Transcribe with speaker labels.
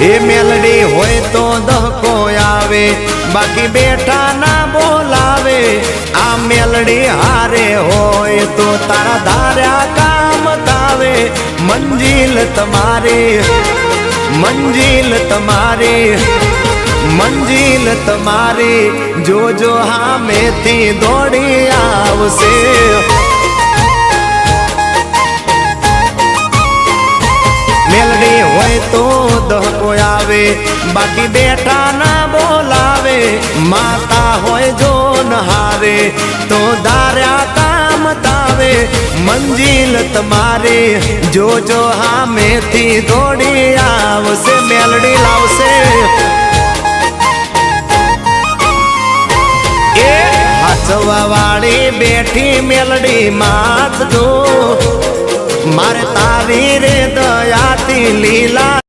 Speaker 1: એ મેલડી હોય તો દહકો આવે, બાકી બેઠા ના બોલાવે। આ મેલડી હારે હોય તો તારા ધાર્યા કામ થાવે। મંજિલ તમારી, મંજિલ તમારી, મંજિલ તમારી, જોજો હામેથી દોડી આવશે। મેલડી હોય તો દહકો આવે, બાકી બેઠા ના બોલાવે। માતા હોય જો નહારે તો ધાર્યા કામ થાવે। મંજિલ તમારી, જોજો હામેથી દોડી આવશે। મેલડી લાવશે। એ હાચવા વાળી બેઠી મેલડી માત જો, મારે તારી રે દયાથી લીલા